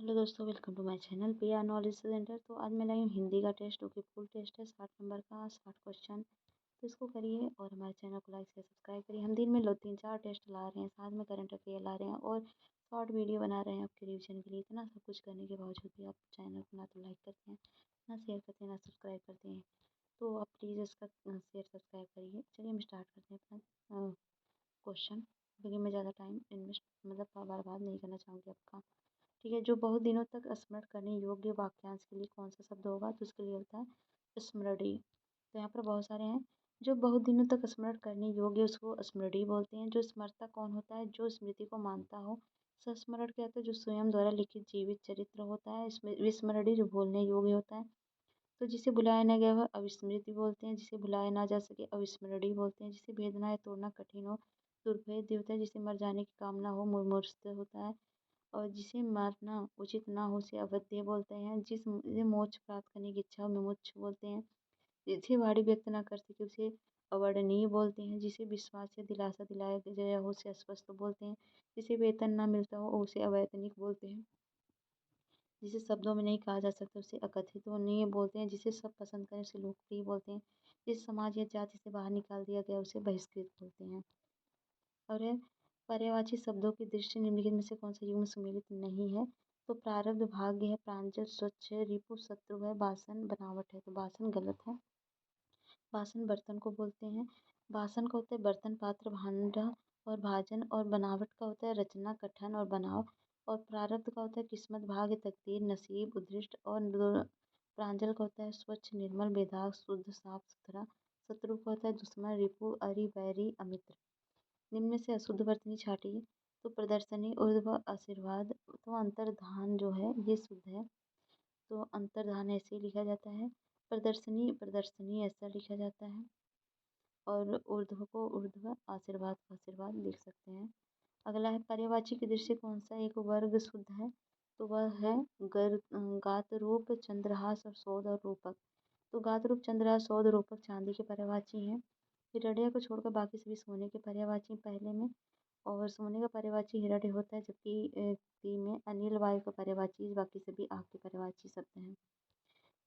Hello दोस्तों, welcome to my channel PR Knowledge Centre. तो आज मैं लाई हूँ हिंदी का टेस्ट, जो कि फुल टेस्ट है 60 नंबर का 60 क्वेश्चन। तो इसको करिए और हमारे चैनल को लाइक शेयर सब्सक्राइब करिए। हम दिन में 2-3-4 टेस्ट ला रहे हैं, साथ में करंट अफेयर ला रहे हैं और शॉर्ट वीडियो बना रहे हैं आपके रिविजन के लिए। इतना सब कुछ करने के बावजूद भी आप चैनल को ना तो लाइक करते हैं, ना शेयर करते हैं, ना सब्सक्राइब करते हैं। तो आप प्लीज़ इसका शेयर सब्सक्राइब करिए। चलिए हम स्टार्ट करते हैं अपना क्वेश्चन, क्योंकि मैं ज़्यादा टाइम इन्वेस्ट बर्बाद नहीं करना चाहूँगी आपका। ठीक है। जो बहुत दिनों तक स्मरण करने योग्य वाक्यांश के लिए कौन सा शब्द होगा? तो उसके लिए होता है स्मृति। तो यहाँ पर बहुत सारे हैं। जो बहुत दिनों तक स्मरण करने योग्य उसको स्मृति बोलते हैं। जो स्मरता कौन होता है? जो स्मृति को मानता हो। संस्मरण क्या होता है? जो स्वयं द्वारा लिखित जीवित चरित्र होता है। इसमें विस्मृति जो भूलने योग्य होता है। तो जिसे भुलाया न गया वह अविस्मृति बोलते हैं। जिसे भुलाया ना जा सके अविस्मृति बोलते हैं। जिसे भेदना या तोड़ना कठिन हो दुर्भेद्य होता है। जिसे मर जाने की कामना हो मुमूर्षु होता है। और जिसे मारना उचित ना हो उसे अवध्य बोलते हैं। जिसे मोक्ष प्राप्त करने की इच्छा हो मुमुक्षु बोलते हैं। जिसे वाणी व्यक्त ना कर सके उसे अवर्णनीय बोलते हैं। जिसे विश्वास या दिलासा दिलाया गया हो उसे अस्वस्थ बोलते हैं। जिसे वेतन ना मिलता हो उसे अवैतनिक बोलते हैं। जिसे शब्दों में नहीं कहा जा सकता उसे अकथितनीय बोलते हैं। जिसे सब पसंद करें उसे लोकप्रिय बोलते हैं। जिस समाज या जाति से बाहर निकाल दिया गया उसे बहिष्कृत बोलते हैं। और पर्यायवाची शब्दों की दृष्टि निम्नलिखित में से कौन सा युग्म सुमेलित नहीं है? तो प्रारब्ध भाग्य है, प्रांजल स्वच्छ है, रिपु शत्रु है, बासन बनावट है। तो बासन गलत है। बासन बर्तन को बोलते हैं। बासन का होता है बर्तन, पात्र, भांडा और भाजन। और बनावट का होता है रचना, गठन और बनाव। और प्रारब्ध का होता है किस्मत, भाग्य, तकदीर, नसीब, उद्दिष्ट। और प्रांजल का होता है स्वच्छ, निर्मल, बेदाग, शुद्ध, साफ सुथरा। शत्रु का होता है दुश्मन, रिपु, अरि, बैरी, अमित्र। निम्न में से अशुद्ध वर्तनी छाटिए। तो प्रदर्शनी, ऊर्ध्व, आशीर्वाद। तो अंतर्धान जो है ये शुद्ध है। तो अंतर्धान ऐसे ही लिखा जाता है। प्रदर्शनी प्रदर्शनी ऐसा लिखा जाता है। और ऊर्ध्व को ऊर्ध्व, आशीर्वाद को आशीर्वाद लिख सकते हैं। अगला है पर्यायवाची की दृष्टि कौन सा एक वर्ग शुद्ध है? तो वह है गात रूप, चंद्रहास और सौद और रूपक। तो गात रूप, चंद्रहास, सौद, रूपक चांदी के पर्यायवाची हैं। हिरण्य को छोड़कर बाकी सभी सोने के पर्यायवाची पहले में। और सोने का पर्यायवाची हिरण्य होता है, जबकि ती में अनिल, वायु का पर्यायवाची, बाकी सभी आग के पर्यायवाची शब्द हैं।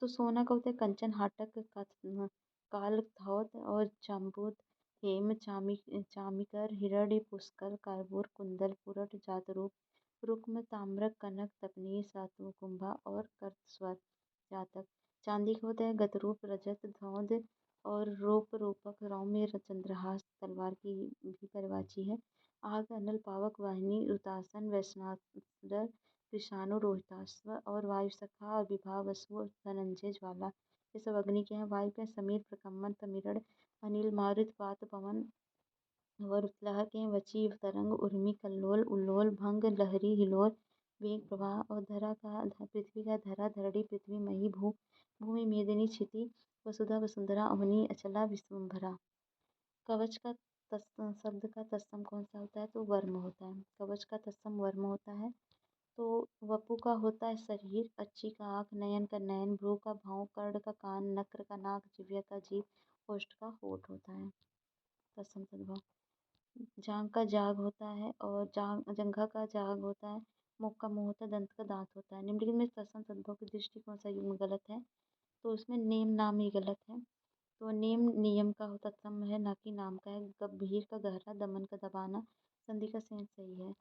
तो सोना का होता है कंचन, हाटक, काल, धौत और चाम्बूत, हेम, चामिकर, हिरण्य, पुष्कर, कारबूर, कुंदल, पुरट, जातरूप, रुक्म, ताम्रक, कनक, तपनीर, सातु, कुंभा और कर्तस्वर, जातक। चांदी का होता है गतरूप, रजत, धौंध और रूप, रूपक, रौम्य, चंद्रहास, तलवार की भी परिवाची है। आग, अनल, पावक, वाहिनी, रुतासन, वैश्वानर, कृषाणु, रोहिताश्व। और वायु, सखा और विभा, वसु, धनंजय, ज्वाला। ये सब अग्नि के हैं। वायु के समीर, प्रकम्मन, तमिरण, अनिल, मारुत, पात, पवन। और उत्लाह के हैं वची, तरंग, उर्मी, कल्लोल, उल्लोल, भंग, लहरी, हिलोल, वेग, प्रवाह। और धरा का पृथ्वी का धरा, धरणी, पृथ्वी, मही, भूमि, मेदिनी, क्षिति, वसुधा, वसुंधरा, अवनी, अचला, विश्वम्भरा। कवच का शब्द का तत्सम कौन सा होता है? तो वर्म होता है। कवच का तत्सम वर्म होता है। तो वपु का होता है शरीर, अच्छी का आँख, नयन का नयन, भ्रू का भाव, कर्ण का कान, नक्र का नाक, जिह्वा का जीभ, ओष्ठ का होठ होता है। तत्सम तद्भव। जांग का जाग होता है। और जंघा का जाग होता है। मुख का मुंह होता है। दंत का दांत होता है। निम्नलिखित में तत्सम तद्भव की दृष्टि कौन सा युग्म गलत है? तो उसमें नेम नाम ही गलत है। तो नेम नियम का होता तत्सम है, ना कि नाम का है। गंभीर का गहरा, दमन का दबाना, संधि का सेंस सही है।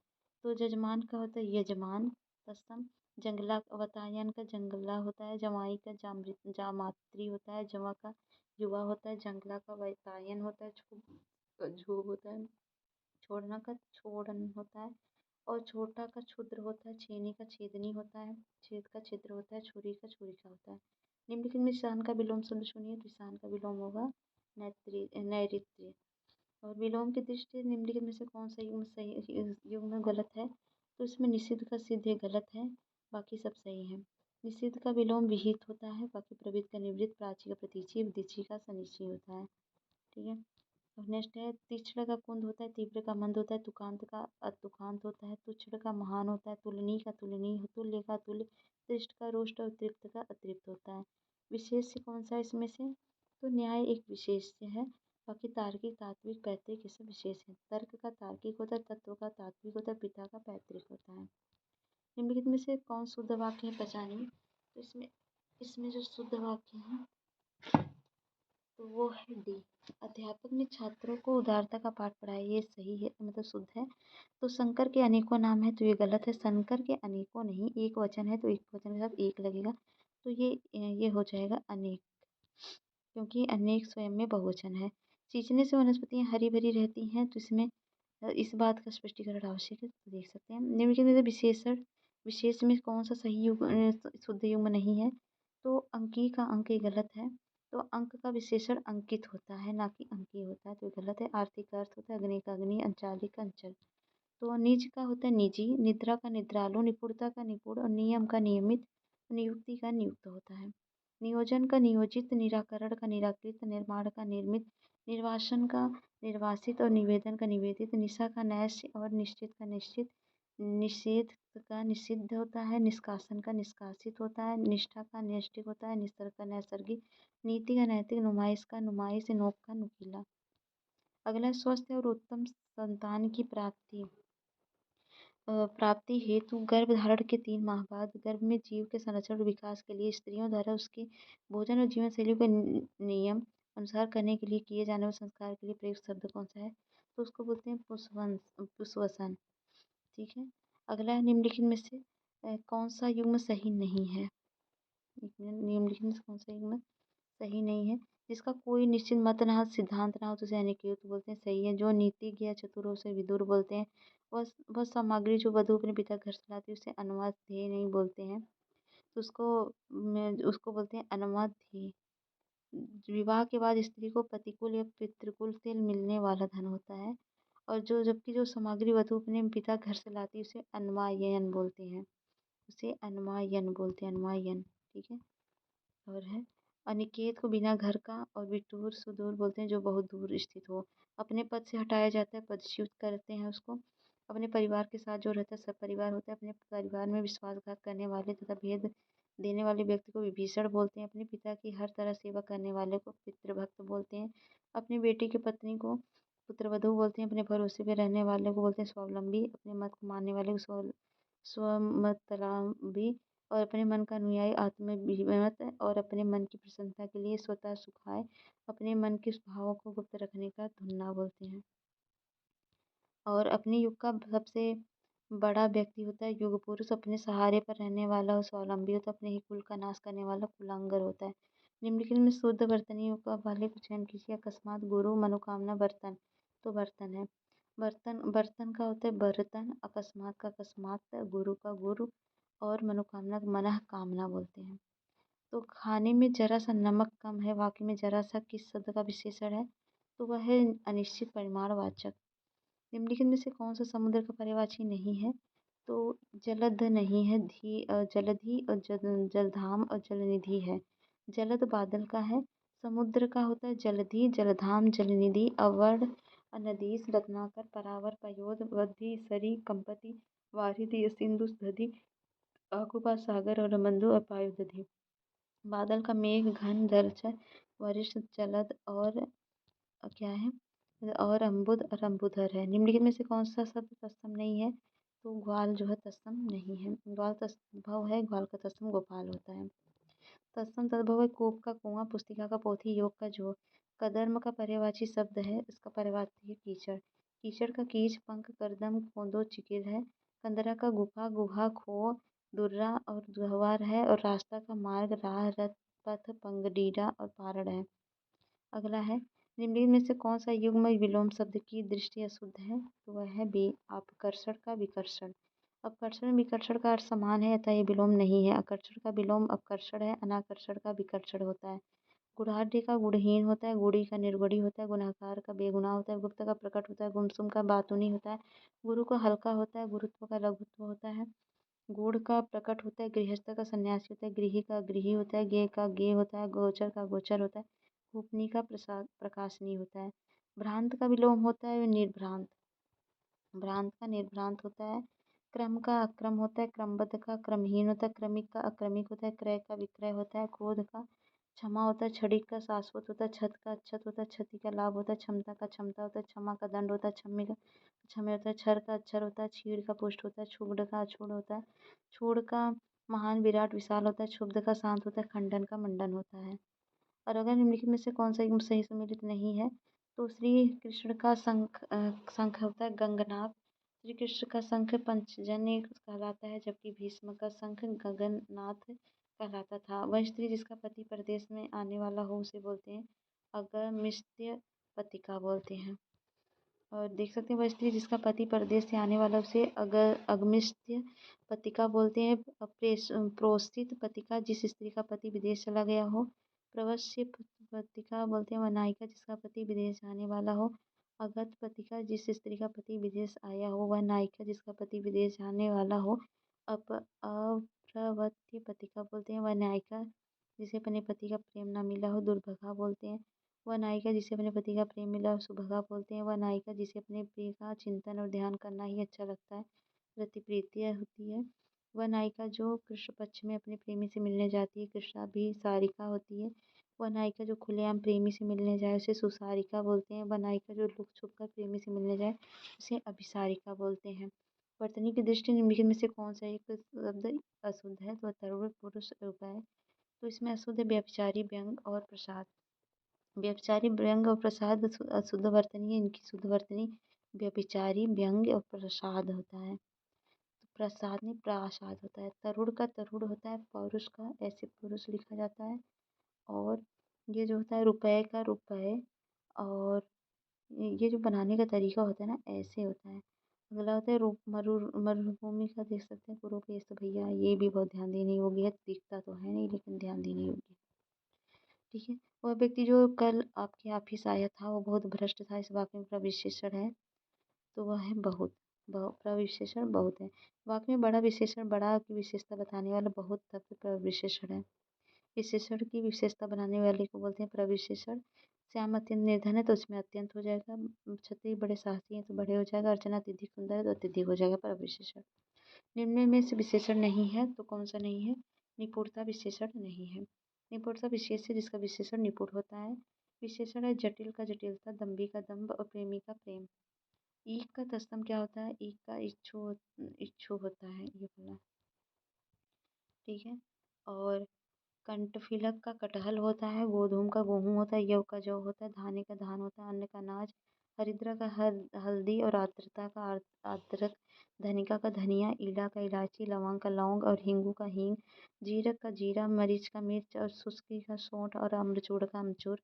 तो जजमान का होता है यजमान, तत्सम। जंगला वातायन का जंगला होता है। जमाई का जामात्री होता है। जवा का युवा होता है। जंगला का वातायन होता है। झूब होता है। छोड़ना का छोड़न होता है। और छोटा का क्षुद्र होता है। छेनी का छेदनी होता है। छेद का छिद्र होता है। छुरी का छुरिका होता है। निम्नलिखित में ईशान का विलोम शब्द सुनिए। तो ईशान का विलोम होगा नैऋत्य। और विलोम की दृष्टि निम्नलिखित में से कौन सा युग्म सही युग्म गलत है? तो इसमें निषिद्ध का सिद्ध गलत है, बाकी सब सही है। निषिद्ध का विलोम विहित होता है, बाकी प्रवृत्त का निवृत्त, प्राची का प्रतीची, दिची का सनिची होता है। ठीक है। और नेक्स्ट है तीक्ष्ण का कुंद होता है। तीव्र का मंद होता है। तुकांत का अतुकांत होता है। तुच्छ का महान होता है। तुलनी का तुलनीय, तुल्य का तुल्य, तृष्ट का रुष्ट और तृप्त का अतृप्त होता है। विशेष कौन सा है इसमें से? तो न्याय एक विशेष है, बाकी तार्किक, तात्विक, पैतृक ये सब विशेष है। तर्क का तार्किक होता है। तत्व का तात्विक होता है। पिता का पैतृक होता है। निम्नलिखित में से कौन शुद्ध वाक्य है पहचानिए। तो इसमें इसमें जो शुद्ध वाक्य है तो वो है डी। अध्यापक ने छात्रों को उदारता का पाठ पढ़ाया, ये सही है, मतलब शुद्ध है। तो शंकर के अनेकों नाम है, तो ये गलत है। शंकर के अनेकों नहीं, एक वचन है तो एक वचन के साथ एक लगेगा, तो ये हो जाएगा अनेक, क्योंकि अनेक स्वयं में बहुवचन है। सींचने से वनस्पतियां हरी भरी रहती हैं, तो इसमें इस बात का स्पष्टीकरण आवश्यक है, तो देख सकते हैं। निम्नलिखित में से विशेषण विशेष में कौन सा सही शुद्ध युग्म नहीं है। तो अंकी का अंक ये गलत है। तो अंक का विशेषण अंकित होता है, ना कि अंकी होता है, तो ये गलत है। आरती का अर्थ होता है अग्नि का अग्नि, अंचाली का अंचल। तो निज का होता है निजी, निद्रा का निद्रालु, निपुणता का निपुण और नियम का नियमित, नियुक्ति का नियुक्त होता है। नियोजन का नियोजित, निराकरण का निराकृत, निर्माण का निर्मित, निर्वासन का निर्वासित और निवेदन का निवेदित। निशा का नैश और निश्चित का निश्चित, निषेध का निषिद्ध होता है। निष्कासन का निष्कासित होता है। निष्ठा का नैष्ठिक होता है। निसर्ग का नैसर्गिक, नीति का नैतिक, नुमाइश का नुमाइश, नोक का नुकीला। अगला स्वस्थ और उत्तम संतान की प्राप्ति हेतु गर्भ धारण के 3 माह बाद गर्भ में जीव के संरक्षण और विकास के लिए स्त्रियों द्वारा उसके भोजन और जीवन शैली को नियम अनुसार करने के लिए किए जाने वाले संस्कार के लिए प्रयुक्त शब्द कौन सा है। तो उसको बोलते हैं पुष्वसन। ठीक है। अगला है निम्नलिखित में से कौन सा युग्म सही नहीं है। निम्नलिखित में से कौन सा युग्म सही नहीं है। जिसका कोई निश्चित मत ना हो, सिद्धांत ना हो, तो उसे अनिकेत बोलते हैं, सही है। जो नीतिज्ञ या चतुर हो उसे विदुर बोलते हैं। वह सामग्री जो वधु अपने पिता घर से लाती है उसे अनुवाद ध्येय नहीं बोलते हैं, तो उसको बोलते हैं अनुवाद ध्येय। विवाह के बाद स्त्री को पतिकुल या पितृकुल से मिलने वाला धन होता है, और जबकि जो सामग्री वधु अपने पिता घर से लाती है उसे अन्वायन बोलते हैं, अन्वायन। ठीक है। और है अनिकेत को बिना घर का, और विटूर सुदूर बोलते हैं जो बहुत दूर स्थित हो। अपने पद से हटाया जाता है, पदच्युत करते हैं उसको। अपने परिवार के साथ जो रहता है सब परिवार होता है। अपने परिवार में विश्वासघात करने वाले तथा भेद देने वाले व्यक्ति को विभीषण बोलते हैं। अपने पिता की हर तरह सेवा करने वाले को पितृभक्त बोलते हैं। अपनी बेटी की पत्नी को पुत्रवधू बोलते हैं। अपने भरोसे पे रहने वाले को बोलते हैं स्वावलंबी। अपने मत को मानने वाले को स्वमतलम्बी, और अपने मन का अनुयायी आत्मभिमत, और अपने मन की प्रसन्नता के लिए स्वतः सुखाए। अपने मन के स्वभावों को गुप्त रखने का धुन्ना बोलते हैं। और अपने युग का सबसे बड़ा व्यक्ति होता है युग पुरुष। अपने सहारे पर रहने वाला स्वावलंबी होता है। अपने ही कुल का नाश करने वाला कुलांगर होता है। निम्नलिखित में शुद्ध वर्तनी का वाले को चयन कीजिए। अकस्मात, गुरु, मनोकामना, बर्तन। तो बर्तन है। बर्तन का होता है बर्तन, अकस्मात का अकस्मात, गुरु का गुरु, और मनोकामना का मनः कामना बोलते हैं। तो खाने में जरा सा नमक कम है, वाक्य में जरा सा किस शब्द का विशेषण है। तो वह है अनिश्चित परिमाणवाचक। निम्नलिखित में से कौन सा समुद्र का पर्यायवाची नहीं है। तो जलद नहीं है, जलधि और जलधाम और जलनिधि है। जलद बादल का है। समुद्र का होता है जलधि, जलधाम, जलनिधि, अवर्ण, अनदीस, रत्नाकर, परावर, पयोध, वधि, सरी, कंपति, वारिधि, सिंधु, दधि, आकुपा, सागर और रमंदु और पायुदधि। बादल का मेघ, घन, जलचर, वरिष्ठ, जलद और क्या है, और अम्बुद और अम्बुधर है। निम्नलिखित में से कौन सा शब्द तत्सम नहीं है। तो ग्वाल जो है तत्सम नहीं है। ग्वाल तत्भव है, ग्वाल का तत्सम गोपाल होता है। तत्सम तद्भव है कूप का कुआं, पुस्तिका का पोथी, योग का जोग। कदर्म का पर्यायवाची शब्द है, इसका पर्यायवाची है कीचड़। कीचड़ का कीच, पंख, करदम, कोंदो, चिकिर है। कंदरा का गुफा, गुहा, खो, दुर्रा और गहवार है। और रास्ता का मार्ग, राह, रथ, पथ, पंगडीडा और पारड़ है। अगला है निम्नलिखित में से कौन सा युग्म विलोम शब्द की दृष्टि अशुद्ध है। तो वह है बी, अपकर्षण का विकर्षण। अपकर्षण विकर्षण का अर्थ समान है, अतः ये विलोम नहीं है। आकर्षण का विलोम अपकर्षण है, अनाकर्षण का विकर्षण होता है। गुढ़ाढ़ी का गुणहीन होता है, गुड़ी का निर्गुणी होता है, गुणाकार का बेगुनाह होता है, गुप्त का प्रकट होता है, गुमसुम का बातूनी होता है, गुरु का हल्का होता है, गुरुत्व का लघुत्व होता है, गूढ़ का प्रकट होता है, गृहस्थ का सन्यासी होता है, गृही का गृही होता है, गे का गे होता है, गोचर का गोचर होता है, गोपनीय का प्रकाशनी होता है। भ्रांत का विलोम होता है निर्भ्रांत। भ्रांत का निर्भ्रांत होता है। क्रम का अक्रम होता है, क्रमबद्ध का क्रमहीन होता है, क्रमिक का अक्रमिक होता है, क्रय का विक्रय होता है, क्रोध का क्षमा होता है क्षणिक का, शाश्वत होता है छत का, अच्छत होता है क्षति का, लाभ होता है क्षमता का, क्षमता होता है क्षमा का, दंड होता है क्षम्य का, क्षम्य होता है क्षर का, अक्षर होता है छीड़ का, पुष्ट होता है क्षुब्ध का, अछूड़ होता है छूड़ का, महान विराट विशाल होता है, क्षुब्ध का शांत होता है, खंडन का मंडन होता है। और अगर निम्नलिखित में से कौन सा एकदम सही सम्मिलित नहीं है तो श्री कृष्ण का शंख होता है गंगनाभ। श्री कृष्ण का शंख पंचजन्य कहलाता है, जबकि भीष्म का शंख गगननाथ कहलाता था। वह स्त्री जिसका पति परदेश में आने वाला हो उसे बोलते हैं अगमस्त्य पतिका बोलते हैं। और देख सकते हैं वह स्त्री जिसका पति परदेश से आने वाला उसे अगर अगमस्त्य पतिका बोलते हैं। प्रोषित पतिका जिस स्त्री का पति विदेश चला गया हो। प्रवश्य पतिका बोलते हैं वह नायिका जिसका पति विदेश जाने वाला हो। अगत पतिका जिस स्त्री का पति विदेश आया हो वह नायिका जिसका पति विदेश जाने वाला हो। अप्रवत्य पतिका बोलते हैं वह नायिका जिसे अपने पति का प्रेम न मिला हो। दुर्भगा बोलते हैं वह नायिका जिसे अपने पति का प्रेम मिला हो। सुभगा बोलते हैं वह नायिका जिसे अपने प्रिय का चिंतन और ध्यान करना ही अच्छा लगता है। रतिप्रीतिया होती है वह नायिका जो कृष्ण पक्ष में अपने प्रेमी से मिलने जाती है। कृष्णाभिसारिका होती है वह नायिका जो खुलेआम प्रेमी से मिलने जाए उसे सुसारिका बोलते हैं। वह नायिका जो लुक छुप कर प्रेमी से मिलने जाए उसे अभिसारिका बोलते हैं। वर्तनी की दृष्टि निम्नलिखित में से कौन सा एक शब्द अशुद्ध है तो तरुण पुरुष उपाय। तो इसमें अशुद्ध व्यभिचारी व्यंग और प्रसाद। व्यभिचारी व्यंग और प्रसाद अशुद्ध वर्तनी है। इनकी शुद्ध वर्तनी व्यभिचारी व्यंग और प्रसाद होता है। तो प्रसाद नहीं प्रासाद होता है। तरुण का तरुण होता है पौरुष का, ऐसे पुरुष लिखा जाता है। और ये जो होता है रुपए का रुपए। और ये जो बनाने का तरीका होता है ना ऐसे होता है। अगला होता है रूप मरुभूमि का देख सकते हैं कुरुपेश। तो भैया ये भी बहुत ध्यान देने योग्य है, दिखता तो है नहीं लेकिन ध्यान देने योग्य है। ठीक है। वह व्यक्ति जो कल आपके ऑफिस आया था वो बहुत भ्रष्ट था, इस वाक्य में प्रविशेषण है तो वह है बहुत। प्रविशेषण बहुत है। वाक्य में बड़ा विशेषण बड़ा की विशेषता बताने वाला बहुत तत्व प्रविशेषण है। विशेषण की विशेषता बनाने वाले को बोलते हैं प्रविशेषण। श्याम अत्यंत निर्धन है तो उसमें अत्यंत हो जाएगा। क्षत्रिय बड़े साहसी हैं तो बड़े हो जाएगा। अर्चना अत्यधिक सुंदर है तो अत्यधिक हो जाएगा प्रविशेषण। निम्न में से विशेषण नहीं है तो कौन सा नहीं है। निपुणता विशेषण नहीं है। निपुणता विशेष है जिसका विशेषण निपुण होता है। विशेषण है जटिल का जटिलता, दम्भी का दम्भ और प्रेमी का प्रेम। ईख का तत्सम क्या होता है। ईख का इच्छु होता है ये बोला। ठीक है। और कंटफिलक का कटहल होता है। गोधूम का गेहूँ होता है। यव का जौ होता है। धाने का धान होता है। अन्न का अनाज। हरिद्रा का हल्दी और आर्द्रता का अदरक। धनिका का धनिया। इला का इलायची। लौंग का लौंग और हिंगू का हींग। जीरक का जीरा। मरीच का मिर्च और सुस्की का सौंठ और अम्रचूड़ का अमचूर।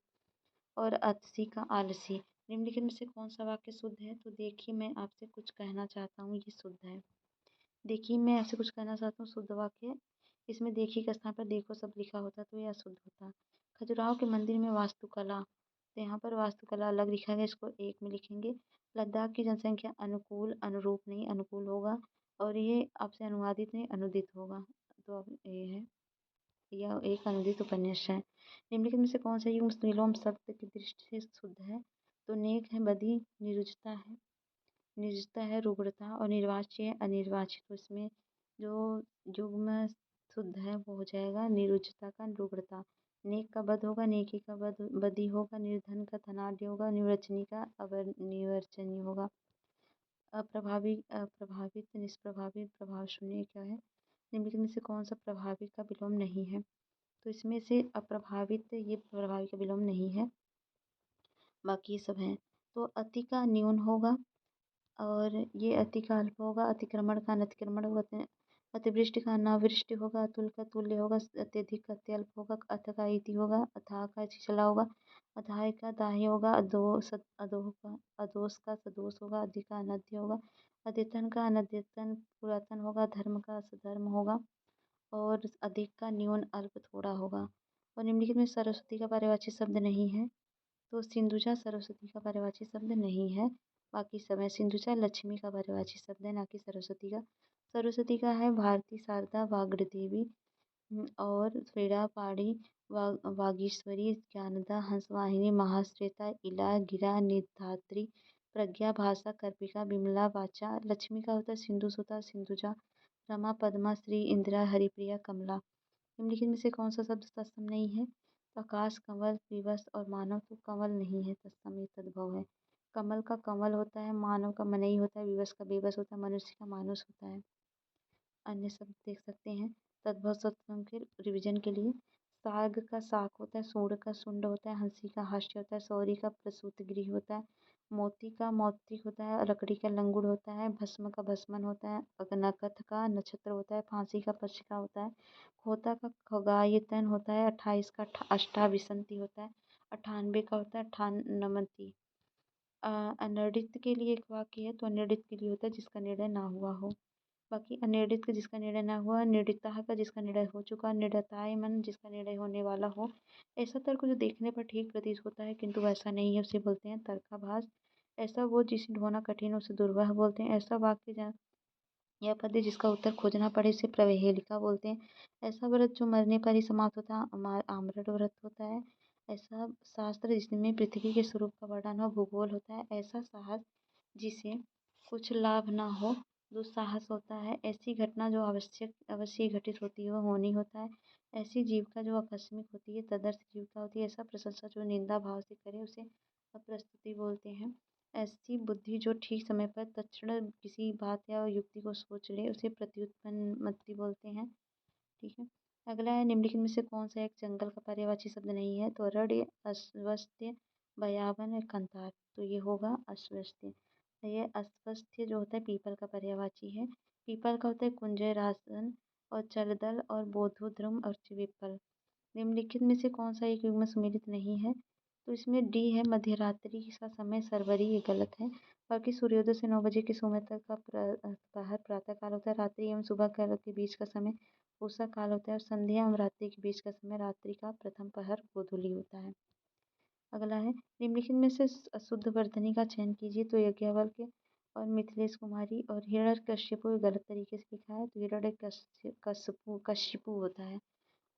और आलसी का आलसी। निम्नलिखित में से कौन सा वाक्य शुद्ध है तो देखिए मैं आपसे कुछ कहना चाहता हूँ ये शुद्ध है। देखिए मैं आपसे कुछ कहना चाहता हूँ शुद्ध वाक्य। इसमें देखिए के स्थान पर देखो सब लिखा होता तो यह अशुद्ध होता। खजुराहो के मंदिर में वास्तुकला तो यहाँ पर वास्तुकला अलग लिखा गया, इसको एक में लिखेंगे। लद्दाख की जनसंख्या अनुकूल अनुरूप नहीं अनुकूल होगा। और ये आपसे अनुवादित नहीं अनुदित होगा। तो अब ये है यह एक अनुदित उपन्यास है। निम्नलिखित में से कौन सा युग्म विलोम शब्द की दृष्टि से शुद्ध है तो नेक है, बधी, निरुचता है। निजता है, रुग्णता और निर्वाच्य है अनिर्वाचित। तो इसमें जो युग्म शुद्ध है वो हो जाएगा निरुचता का रुग्णता। नेक का बध होगा, नेकी का बधी होगा। निर्धन का धनाढ्य होगा। निवर्चनी का निवर्चनीय होगा। अप्रभावित निष्प्रभावित प्रभाव शून्य क्या है। निम्नलिखित में से कौन सा प्रभावित का विलोम नहीं है तो इसमें से अप्रभावित ये प्रभावी का विलोम नहीं है, बाकी सब हैं। तो अति का न्यून होगा और ये अति का अल्प होगा। अतिक्रमण का अनतिक्रमण होगा। अतिवृष्टि का अनावृष्टि होगा। अतुल का तुल्य होगा। अत्यधिक का अत्यल्प होगा। अथ का इति होगा। अथाह का छिछला होगा। अधाय का दाह्य होगा। अदोष का सदोष होगा। अधिक का अनध्य होगा। अद्यतन का अनद्यतन पुरातन होगा। धर्म का सधर्म होगा। और अधिक का न्यून अल्प थोड़ा होगा। और निम्नलिखित में सरस्वती का पर्यायवाची शब्द नहीं है तो सिंधुजा सरस्वती का पर्यायवाची शब्द नहीं है, बाकी सब है। सिंधुजा लक्ष्मी का पर्यायवाची शब्द है ना कि सरस्वती का। सरस्वती का है भारती, शारदा, वाग्देवी और स्वेड़ा, पाड़ी, वागीश्वरी, ज्ञानदा, हंसवाहिनी, महाश्वेता, इला, गिरा, निधात्री, प्रज्ञा, भाषा, कर्पिका, विमला, वाचा। लक्ष्मी का होता है सिंधु सुता, सिंधुजा, रमा, पद्मा, श्री, इंदिरा, हरिप्रिया, कमला। निम्नलिखित में से कौन सा शब्द तत्सम नहीं है तो आकाश कमल विवश और मानव तो कंवल नहीं है, तत्समय तद्भव है। कमल का कंवल होता है, मानव का मनई होता है, विवश का बेबस होता है, मनुष्य का मानुष होता है। अन्य शब्द देख सकते हैं तद्भव शब्दों के रिवीजन के लिए। साग का साग होता है, सूंड का सुंड होता है, हंसी का हास्य होता है, सौरी का प्रसूत गृह होता है, मोती का मौतिक होता है, लकड़ी का लंगुड़ होता है, भस्म का भस्मन होता है, नकथ का नक्षत्र होता है, फांसी का पशिका होता है, खोता का खगायतन होता है, 28 का अष्टाविसंति होता है, 98 का होता है अठानमति। अनिर्दिष्ट के लिए एक वाक्य है तो अनिर्दिष्ट के लिए होता है जिसका निर्णय ना हुआ हो। बाकी अनिर्दिष्ट का जिसका निर्णय ना हुआ, निर्दिष्टः का जिसका निर्णय हो चुका, निर्णयतायमन जिसका निर्णय होने वाला हो। ऐसा तर्क जो देखने पर ठीक प्रतीत होता है किंतु वैसा नहीं है उसे बोलते हैं तर्काभास। ऐसा वो जिसे ढोना कठिन उसे दुर्वह बोलते हैं। ऐसा वाक्य या पद्य जिसका उत्तर खोजना पड़े उसे प्रवेहेलिका बोलते हैं। ऐसा व्रत जो मरने पर ही समाप्त होता है आम्रट व्रत होता है। ऐसा शास्त्र जिसमें पृथ्वी के स्वरूप का वर्णन हो भूगोल होता है। ऐसा साहस जिसे कुछ लाभ ना हो दुस्साहस होता है। ऐसी घटना जो अवश्य घटित होती है वो होनी होता है। ऐसी जीविका जो आकस्मिक होती है तदर्थ जीविका होती है। ऐसा प्रशंसा जो निंदा भाव से करे उसे अप्रस्तुति बोलते हैं। ऐसी बुद्धि जो ठीक समय पर तत्क्षण किसी बात या युक्ति को सोच ले उसे प्रत्युत्पन्नमति बोलते हैं। ठीक है। अगला है निम्नलिखित में से कौन सा एक जंगल का पर्यायवाची शब्द नहीं है? तो रड, अस्वस्थ्य, भयावन, कंतार। तो ये होगा अस्वस्थ्य। ये अस्वस्थ्य जो होता है पीपल का पर्यायवाची है। पीपल का होता है कुंजय रासन और चलदल और बोधुद्रुम और चिविपल। निम्नलिखित में से कौन सा एक युग्म सुमेलित नहीं है? तो इसमें डी है मध्यरात्रि का समय सरवरी, ये गलत है। बाकी सूर्योदय से 9 बजे के समय तक का पहर प्रातः काल होता है। रात्रि एवं सुबह काल के बीच का समय उषा काल होता है और संध्या एवं रात्रि के बीच का समय रात्रि का प्रथम पहर गोधूली होता है। अगला है निम्नलिखित में से अशुद्ध वर्तनी का चयन कीजिए। तो यज्ञवल्क्य और मिथिलेश कुमारी और हिरण्यकश्यपु गलत तरीके से लिखा है। तो हिरण्यकश्यपु होता है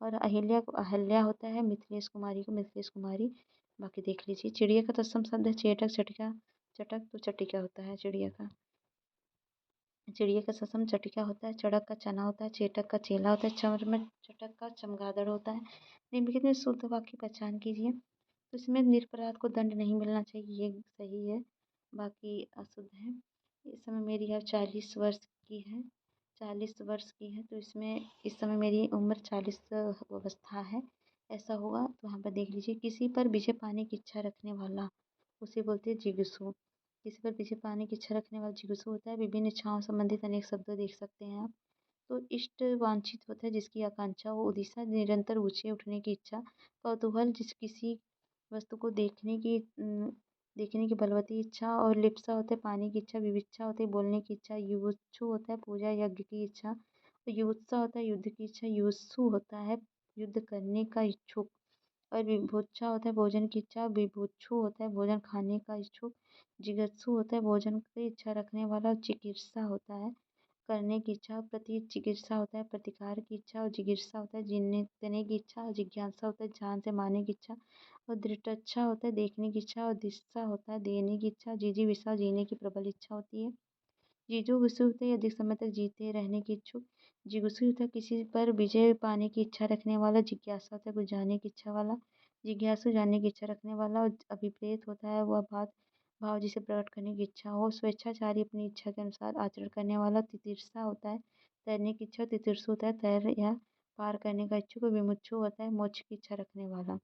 और अहिल्या को अहल्या होता है, मिथिलेश कुमारी को मिथिलेश कुमारी। बाकी देख लीजिए। चिड़िया का तत्सम शब्द है चेटक, चटिका, चटक। तो चटिका होता है चिड़िया का। चिड़िया का ससम चटिका होता है। चड़क का चना होता है। चेटक का चेला होता है। चमर चटक का चमगादड़ होता है। निम्नलिखित में शुद्ध वाक्य की पहचान कीजिए। तो इसमें निरपराध को दंड नहीं मिलना चाहिए, ये सही है। बाकी अशुद्ध है। इस समय मेरी है 40 वर्ष की है, 40 वर्ष की है। तो इसमें इस समय मेरी उम्र 40 अवस्था है, ऐसा होगा। तो यहाँ पर देख लीजिए। किसी पर विजय पाने की इच्छा रखने वाला उसे बोलते हैं जिगीषु। किसी पर विजय पाने की इच्छा रखने वाला जिगीषु होता है। विभिन्न इच्छाओं संबंधित अनेक शब्द देख सकते हैं आप। तो इष्ट वांछित होता है जिसकी आकांक्षा हो। उदिशा निरंतर ऊंचे उठने की इच्छा। कौतूहल जिस किसी वस्तु को देखने की बलवती इच्छा। और लिप्सा होता है पाने की इच्छा। विविक्षा होता है बोलने की इच्छा। युवुत्सु होता है पूजा यज्ञ की इच्छा। तो युवत्सा होता है युद्ध की इच्छा। युत्सु होता है युद्ध करने का इच्छुक। और विभुच्छा होता है भोजन की इच्छा। विभुक्षु होता है भोजन खाने का इच्छुक। जिगत्सु होता है भोजन की इच्छा रखने वाला। और चिकित्सा होता है करने की इच्छा। प्रति चिकित्सा होता है प्रतिकार की इच्छा। और जिज्ञासा होता है जीतने की इच्छा। और जिज्ञासा होता है जान से मारने की इच्छा। और दृढ़च्छा होता है देखने की इच्छा। और दिशा होता है देने की इच्छा। जिजीविषा जीने की प्रबल इच्छा होती है। जिजूगुसु होता है अधिक समय तक जीते रहने की इच्छुक। जिगुसु होता है किसी पर विजय पाने की इच्छा रखने वाला। जिज्ञासा होता है कुछ जानने की इच्छा वाला। जिज्ञासु जानने की इच्छा रखने वाला। और अभिप्रेत होता है वह बात भाव जिसे प्रकट करने की इच्छा हो। स्वेच्छाचारी अपनी इच्छा के अनुसार आचरण करने वाला। तितिर्षा होता है तैरने की इच्छा। तितिर्षु होता है तैर या पार करने का इच्छुक। विमुक्षु होता है मोक्ष की इच्छा रखने वाला।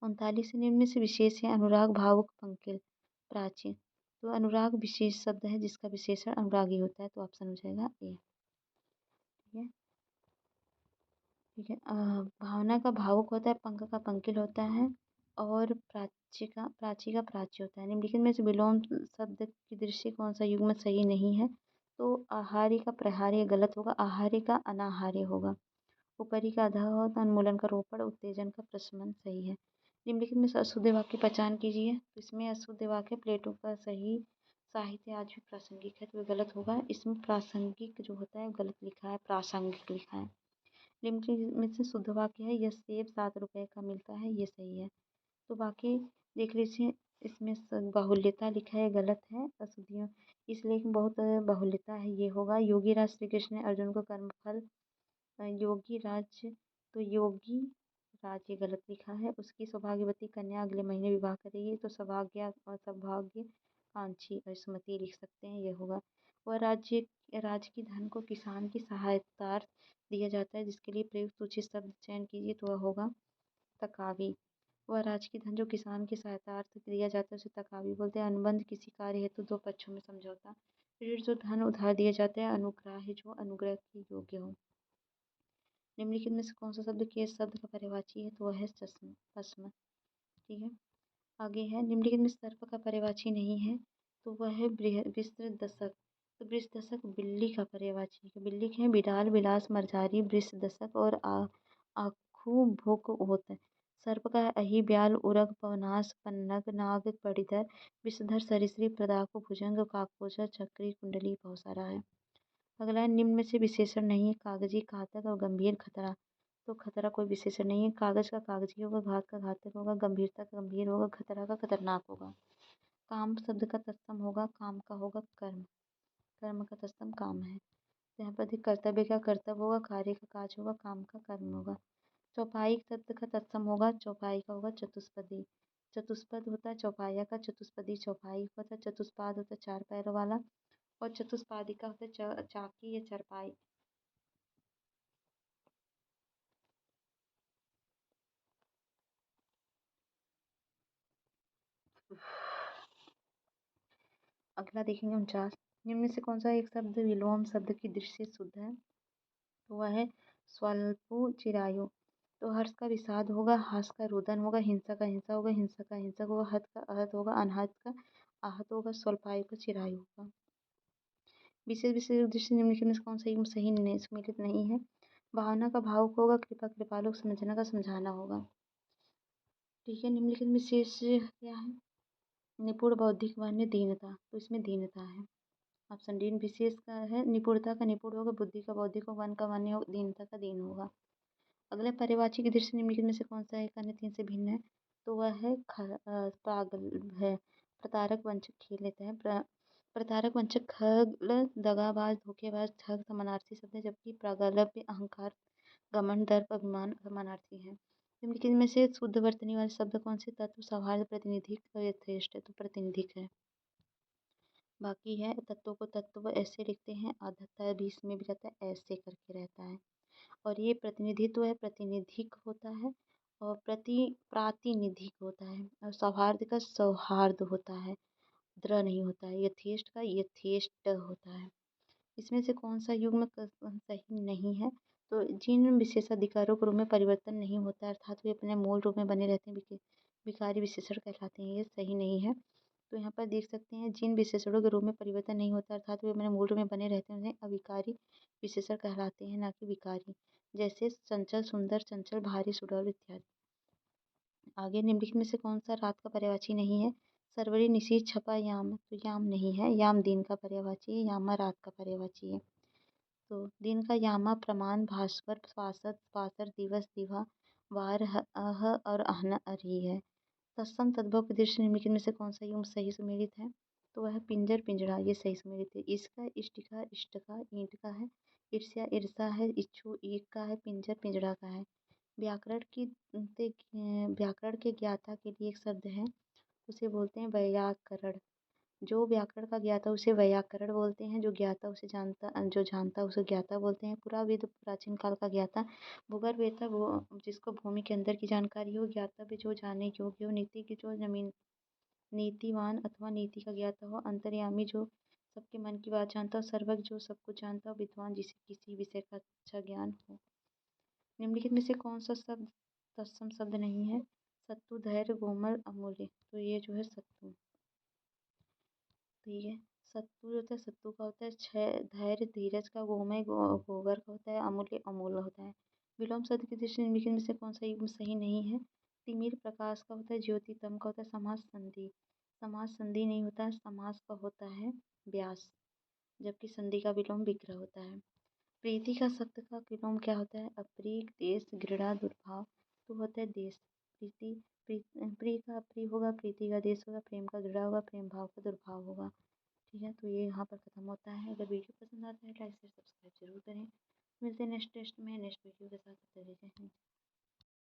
39 निम्न में से विशेष है अनुराग, भावुक, पंकिल, प्राची। तो अनुराग विशेष शब्द है जिसका विशेषण अनुरागी होता है। तो ऑप्शन हो जाएगा ए। ठीक है। ठीक है। भावना का भावुक होता है। पंख का पंकिल होता है। और प्राची का प्राची होता है। निम्नलिखित में से विलोम शब्द की दृष्टि कौन सा युग्म सही नहीं है? तो आहारी का प्रहारी गलत होगा। आहारी का अनाहार्य होगा। ऊपरी का अधः होता है। उन्मूलन का रोपण, उत्तेजन का प्रशमन सही है। निम्नलिखित में से अशुद्ध वाक्य की पहचान कीजिए। तो इसमें अशुद्ध वाक्य प्लेटो का सही साहित्य आज भी प्रासंगिक है, तो ये गलत होगा। इसमें प्रासंगिक जो होता है गलत लिखा है, प्रासंगिक लिखा है। निम्नलिखित में से शुद्ध वाक्य है यह सेब 7 रुपए का मिलता है, ये सही है। तो बाकी देख लीजिए। इसमें बाहुल्यता लिखा है, गलत है। अशुद्धियों इस लेख में बहुत बाहुल्यता है, ये होगा। योगी राज श्री कृष्ण ने अर्जुन को कर्मफल योगी राज, तो योगी राज्य गलत लिखा है। उसकी सौभाग्यवती कन्या अगले महीने विवाह करेगी, तो सौभाग्य और सौभाग्य कांक्षी और सुमति लिख सकते हैं, ये होगा। वह राज्य की धन को किसान की सहायतार्थ दिया जाता है, जिसके लिए प्रयुक्त उचित शब्द चयन कीजिए, तो वह होगा तकावी। वह राज्य की धन जो किसान की सहायतार्थ दिया जाता है उसे तकावी बोलते हैं। अनुबंध किसी कार्य हेतु दो पक्षों में समझौता। ऋण जो धन उधार दिया जाता है। अनुग्रह है जो अनुग्रह के योग्य हो। निम्नलिखित में से कौन सा शब्द केस शब्द का पर्यायवाची है, तो वह है चश्म पश्म। ठीक है, आगे है निम्नलिखित में सर्प का पर्यायवाची नहीं है, तो वह है विस्तृत दशक। तो वृष दशक बिल्ली का पर्यायवाची है। बिल्ली है बिडाल बिलास मर्जारी वृष दशक और आखू भूक होत। सर्प का है अहि ब्याल उरग पवनास पन्नग नाग पड़िधर विषधर सरीसृप प्रदाकु भुजंग काकोचर चक्री कुंडली बहुत सारा है। अगला है निम्न में से विशेषण नहीं है। कागजी घातक और गंभीर खतरा। तो खतरा कोई विशेषण नहीं है। कागज का कागजी होगा, घात का घातक होगा, गंभीरता का गंभीर होगा, खतरा का खतरनाक होगा। काम शब्द का तत्सम होगा, काम का होगा कर्म, कर्म का तत्सम काम है। यहाँ पर कर्तव्य का कर्तव्य होगा, कार्य का काज होगा, काम का कर्म होगा। चौपाई शब्द का तत्सम होगा, चौपाई का होगा चतुष्पदी। चतुष्पद होता है चौपाया का, चतुष्पदी चौपाई होता है, चतुष्पाद होता है चार पैरों वाला, और चतुष्पादी का होता है चाकी या चरपाई। अगला देखेंगे 49। निम्न में से कौन सा एक शब्द विलोम शब्द की दृष्टि से शुद्ध है, तो वह है स्वल्पु चिरायु। तो हर्ष का विषाद होगा, हास का रुदन होगा, हिंसा का हिंसा होगा, हिंसा का हिंसक होगा, हत का आहत होगा, अनहत का आहत होगा, स्वल्पायु का चिरायु होगा। विशेष विशेष दृष्टि निम्नलिखित में से कौन सा सही सम्मिलित नहीं है। भावना का भावुक होगा, कृपा कृपालु, समझना का समझाना होगा। ठीक है, निम्नलिखित में शेष क्या है। निपुण बौद्धिक वन्य दीनता, तो इसमें दीनता है। ऑप्शन डी विशेष का है। निपुणता का निपुण होगा, बुद्धि का बौद्धिक होगा, वन का वन्य होगा, दीनता का दीन होगा। अगला पर्यायवाची की दृष्टि निम्नलिखित में से कौन सा एक अन्य तीन से भिन्न है, तो वह है प्रागल्भ है। प्रतारक वंचक खेल लेते हैं। प्रतारक वंचक खगल दगाबाज धोखेबाज ठग समानार्थी शब्द है, जबकि प्रागल्भ अहंकार घमंड दर्प अभिमान समानार्थी है। निम्नलिखित में से शुद्ध वर्तनी वाले शब्द कौन से। तत्व सौहार्द प्रतिनिधिक यथेष्ट है, तो प्रतिनिधिक है। बाकी है तत्वों को तत्व ऐसे लिखते हैं, आधता भी इसमें भी रहता है, ऐसे करके रहता है। और ये प्रतिनिधित्व है, प्रतिनिधिक होता है, और प्रातिनिधिक होता है। और सौहार्द का सौहार्द होता है, द्र नहीं होता है। यथेष्ट का यथेष्ट होता है। इसमें से कौन सा युग्म सही नहीं है, तो जिन विशेषाधिकारों के रूप में परिवर्तन नहीं होता है, अर्थात वे अपने मूल रूप में बने रहते हैं, विकारी विशेषण कहलाते हैं, ये सही नहीं है। तो यहाँ पर देख सकते हैं जिन विशेषणों के रूप में परिवर्तन नहीं होता अर्थात वे अपने मूल रूप में बने रहते हैं, उन्हें अविकारी विशेषण कहलाते हैं, ना कि विकारी। जैसे चंचल, सुंदर, चंचल, भारी, सुडौल इत्यादि। आगे निम्नलिखित में से कौन सा रात का पर्यायवाची नहीं है। सरवरी, निशीथ, छपा, याम, तो याम नहीं है। याम दिन का पर्यायवाची है, यामा रात का पर्यायवाची है। तो दिन का यामा प्रमाण, भास्वर, स्वासत, स्वासर, दिवस, दिवा, वार, अह और आहना अरी है। तत्सम तद्भव की दृष्टि निम्नलिखित में से कौन सा युग्म सही सुमेलित है, तो वह पिंजर पिंजड़ा, ये सही सुमेलित है। इसका इष्टिका इष्टका ईंट का है, ईर्ष्या ईर्षा है, इच्छु ईक का है, पिंजर पिंजड़ा का है। व्याकरण के ज्ञाता के लिए एक शब्द है, उसे बोलते हैं वैयाकरण। जो व्याकरण का ज्ञाता उसे वैयाकरण बोलते हैं, जो ज्ञाता उसे जानता जो जानता उसे ज्ञाता बोलते हैं। पुराविद प्राचीन काल का ज्ञाता। भूगर्भवेत्ता वो जिसको भूमि के अंदर की जानकारी हो। ज्ञातव्य जो जानने योग्य हो। नीति की जो जमीन नीतिवान अथवा नीति का ज्ञाता हो। अंतर्यामी जो सबके मन की बात जानता हो। सर्वज्ञ जो सब कुछ जानता हो। विद्वान जिसे किसी विषय का अच्छा ज्ञान हो। निम्नलिखित में से कौन सा शब्द तत्सम शब्द नहीं है। सत्तु, धैर्य, गोमर, अमूल्य, तो ये जो है सत्तु। ठीक है, सत्तु जो होता है सत्तु का होता है छह, धैर्य धीरज का, गोमय गोबर का होता है, अमूल्य अमूल्य होता है। विलोम शब्द की दृष्टि निम्नलिखित में से कौन सा युग्म सही नहीं है। तिमिर प्रकाश का होता है, ज्योति तम का होता है, समास संधि। समास संधि नहीं होता है, समास का होता है व्यास, जबकि संधि का विलोम विग्रह होता है। प्रीति का शब्द का विलोम क्या होता है। अप्रिय, देश, घृणा, दुर्भाव, तो होता है देश। प्रीति प्रिय का अप्रिय होगा, प्रीति का देश होगा, प्रेम का घृणा होगा, प्रेम भाव का दुर्भाव होगा। ठीक है, तो ये यहाँ पर ख़त्म होता है। अगर वीडियो पसंद आता है लाइक शेयर सब्सक्राइब जरूर करें। मिलते हैं नेक्स्ट टेस्ट में नेक्स्ट वीडियो के साथ। तब तक के लिए जय हिंद।